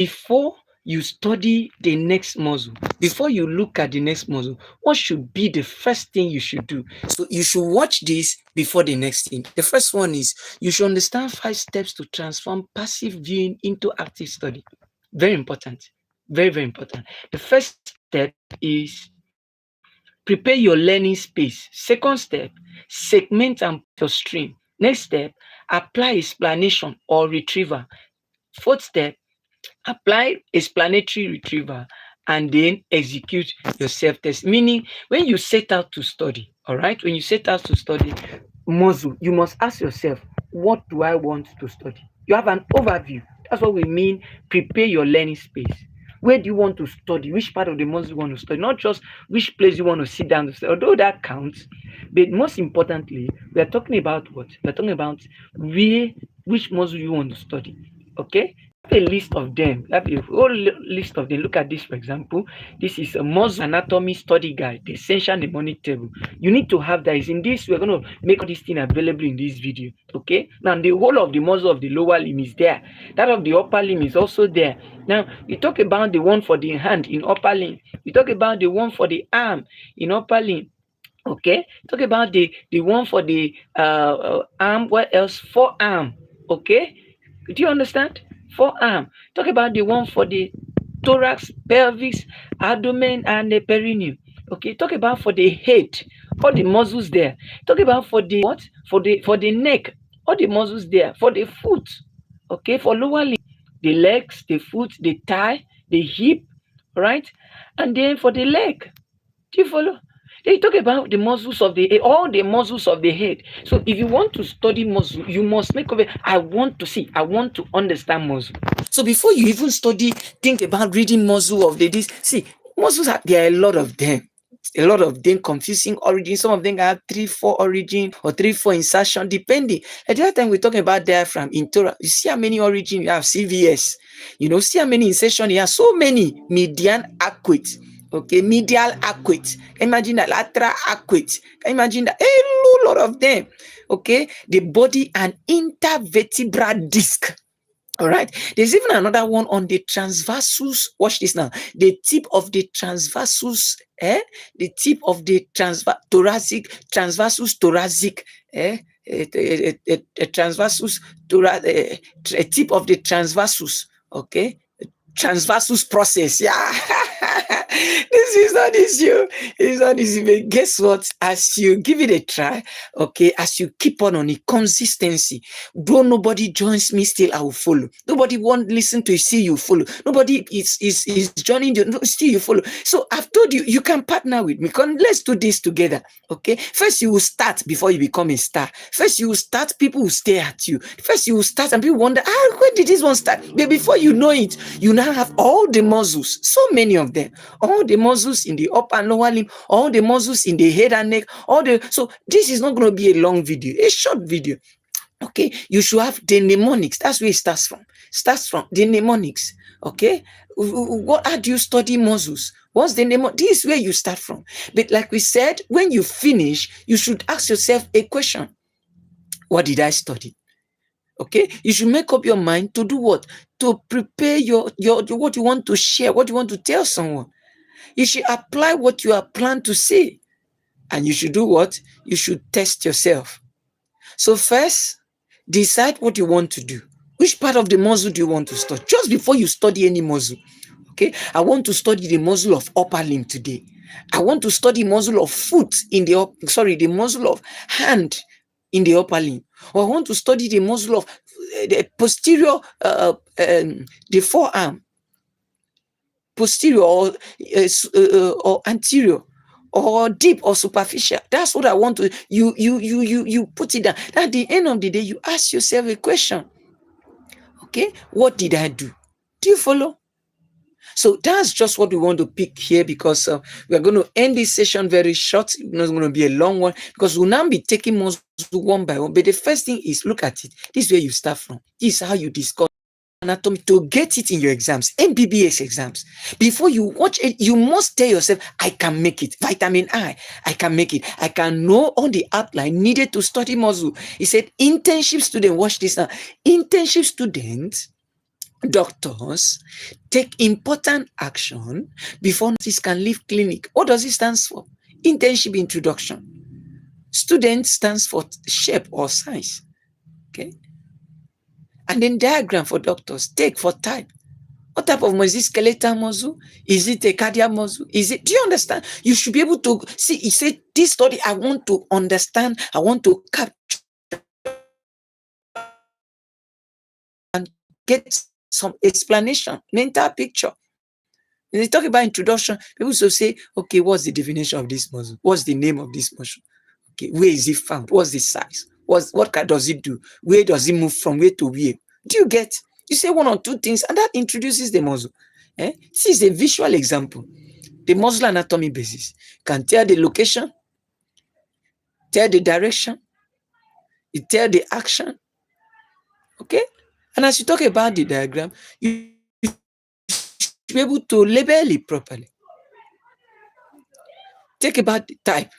before you study the next muscle, before you look at the next muscle, what should be the first thing you should do? So you should watch this before the next thing. The first one is you should understand 5 steps to transform passive viewing into active study. Very important. Very, very important. The first step is prepare your learning space. Second step, segment and your stream. Next step, apply explanation or retrieval. Fourth step, apply explanatory retrieval, and then execute your self-test. Meaning, when you set out to study, all right, when you set out to study muscle, you must ask yourself, what do I want to study? You have an overview. That's what we mean. Prepare your learning space. Where do you want to study? Which part of the muscle you want to study? Not just which place you want to sit down to study, although that counts. But most importantly, we are talking about what? We're talking about which muscle you want to study. Okay? A list of them. Have a whole list of them. Look at this, for example. This is a muscle anatomy study guide, the essential mnemonic table. You need to have that. Is in this, we're going to make all this thing available in this video. Okay. Now, the whole of the muscle of the lower limb is there. That of the upper limb is also there. Now, we talk about the one for the hand in upper limb. We talk about the one for the arm in upper limb. Okay. Talk about the one for the arm. What else? Forearm. Okay. Do you understand? Forearm. Talk about the one for the thorax, pelvis, abdomen, and the perineum. Okay. Talk about for the head, all the muscles there. Talk about for the what? For the neck, all the muscles there. For the foot, okay. For lower limb, the legs, the foot, the thigh, the hip, right? And then for the leg, do you follow? They talk about the muscles of the all the muscles of the head. So if you want to study muscle, you must make of it. I want to understand muscle. So before you even study, think about reading muscle of the this. See, muscles there are a lot of them. A lot of them confusing origin. Some of them have 3-4 origin or 3-4 insertion, depending. At the other time, we're talking about diaphragm in thorax. You see how many origin you have, CVS. See how many insertion you have. So many median arcuate. Okay, medial arcuate. Imagine that lateral arcuate. Imagine that a lot of them. Okay, the body and intervertebral disc. All right. There's even another one on the transversus. Watch this now. The tip of the transversus, the tip of the transversus thoracic, transversus thoracic, tip of the transversus. Okay, transversus process. Yeah. This is not easy. It's not easy. But guess what? As you give it a try, okay, as you keep on it, consistency. Though nobody joins me, still I will follow. Nobody won't listen to you, see you follow. Nobody is joining you, still you follow. So I've told you, you can partner with me. Let's do this together. Okay. First, you will start before you become a star. First, you will start, people will stare at you. First, you will start and people wonder, when did this one start? But before you know it, you now have all the muscles, so many of them, all the muscles in the upper and lower limb, all the muscles in the head and neck, so this is not going to be a long video, a short video. Okay, you should have the mnemonics. That's where it starts from. Starts from the mnemonics. Okay, how do you study muscles? What's the mnemonic? This is where you start from. But like we said, when you finish, you should ask yourself a question. What did I study? Okay, you should make up your mind to do what? To prepare your what you want to share, what you want to tell someone. You should apply what you are planned to say. And you should do what? You should test yourself. So first, decide what you want to do. Which part of the muscle do you want to study? Just before you study any muscle. Okay, I want to study the muscle of upper limb today. I want to study muscle of foot the muscle of hand in the upper limb. Or I want to study the muscle of the posterior, the forearm, posterior or anterior, or deep or superficial. That's what I want to. You put it down. At the end of the day, you ask yourself a question. Okay, what did I do? Do you follow? So that's just what we want to pick here, because we are going to end this session very short. It's not going to be a long one, because we'll now be taking muscle one by one. But the first thing is, look at it. This is where you start from. This is how you discuss anatomy to get it in your exams, MBBS exams. Before you watch it, you must tell yourself, I can make it. Vitamin I can make it. I can know all the outline needed to study muscle. He said, internship student, watch this now. Internship students, doctors take important action before nurses can leave clinic. What does it stand for? Internship introduction. Student stands for shape or size. Okay. And then diagram for doctors. Take for type. What type of muscle? Is it skeletal muscle? Is it a cardiac muscle? Is it? Do you understand? You should be able to see. He said, "This study, I want to understand. I want to capture and get some explanation, mental picture." When they talk about introduction, people will say, "Okay, what's the definition of this muscle? What's the name of this muscle? Okay, where is it found? What's the size? What does it do? Where does it move from where to where?" Do you get? You say one or two things, and that introduces the muscle. This is a visual example. The muscle anatomy basis can tell the location, tell the direction, it tell the action. Okay? And as you talk about the diagram, you should be able to label it properly. Take about the type.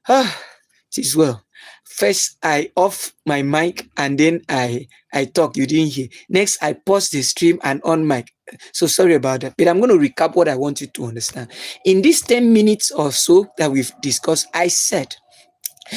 Ah, it is well. First, I off my mic and then I talk. You didn't hear. Next, I pause the stream and on mic. So sorry about that. But I'm going to recap what I want you to understand. In these 10 minutes or so that we've discussed, I said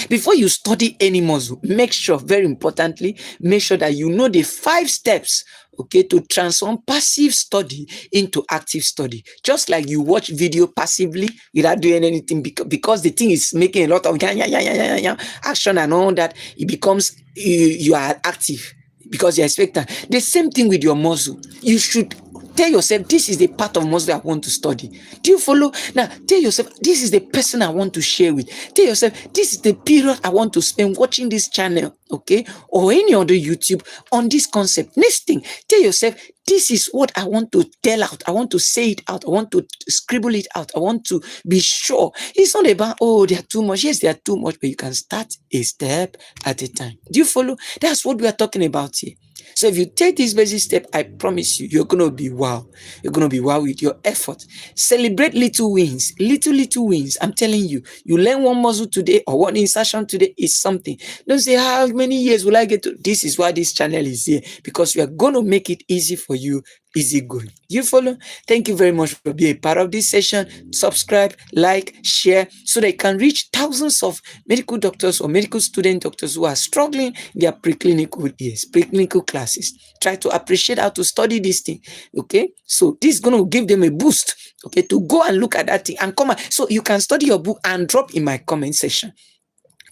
before you study any muscle, make sure, very importantly, make sure that you know the 5 steps, okay, to transform passive study into active study. Just like you watch video passively without doing anything, because the thing is making a lot of action and all that, it becomes you are active because you're expectant. The same thing with your muscle. You should tell yourself, this is the part of muscle I want to study. Do you follow? Now, tell yourself, this is the person I want to share with. Tell yourself, this is the period I want to spend watching this channel, okay, or any other YouTube on this concept. Next thing, tell yourself, this is what I want to tell out. I want to say it out. I want to scribble it out. I want to be sure. It's not about, oh, they are too much. Yes, they are too much, but you can start a step at a time. Do you follow? That's what we are talking about here. So if you take this basic step, I promise you, you're going to be wow. You're going to be wow with your effort. Celebrate little wins, little wins. I'm telling you, you learn one muscle today or one insertion today is something. Don't say, how many years will I get to? This is why this channel is here, because we are going to make it easy for you, easy going. You follow? Thank you very much for being a part of this session. Subscribe, like, share, so they can reach thousands of medical doctors or medical student doctors who are struggling in their preclinical years, preclinical classes. Try to appreciate how to study this thing. Okay, so this is going to give them a boost, okay, to go and look at that thing and come. So you can study your book and drop in my comment section.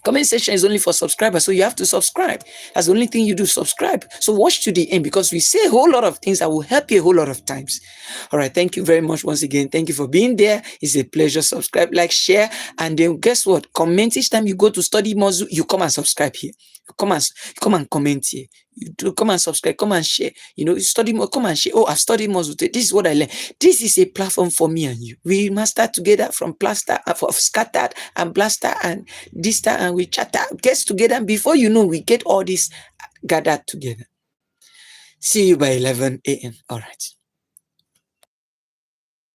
Comment section is only for subscribers, so you have to subscribe. That's the only thing you do, subscribe. So watch to the end, because we say a whole lot of things that will help you a whole lot of times. All right, thank you very much once again. Thank you for being there. It's a pleasure. Subscribe, like, share, and then guess what? Comment each time you go to study muscle. You come and subscribe here. Come and comment here. You do come and subscribe, come and share. You know, you study more, come and share. Oh, I've studied muscle. This is what I learned. This is a platform for me and you. We master together from plaster, of scattered and blaster and distant, and we chatter, gets together. And before you know, we get all this gathered together. See you by 11 a.m. All right.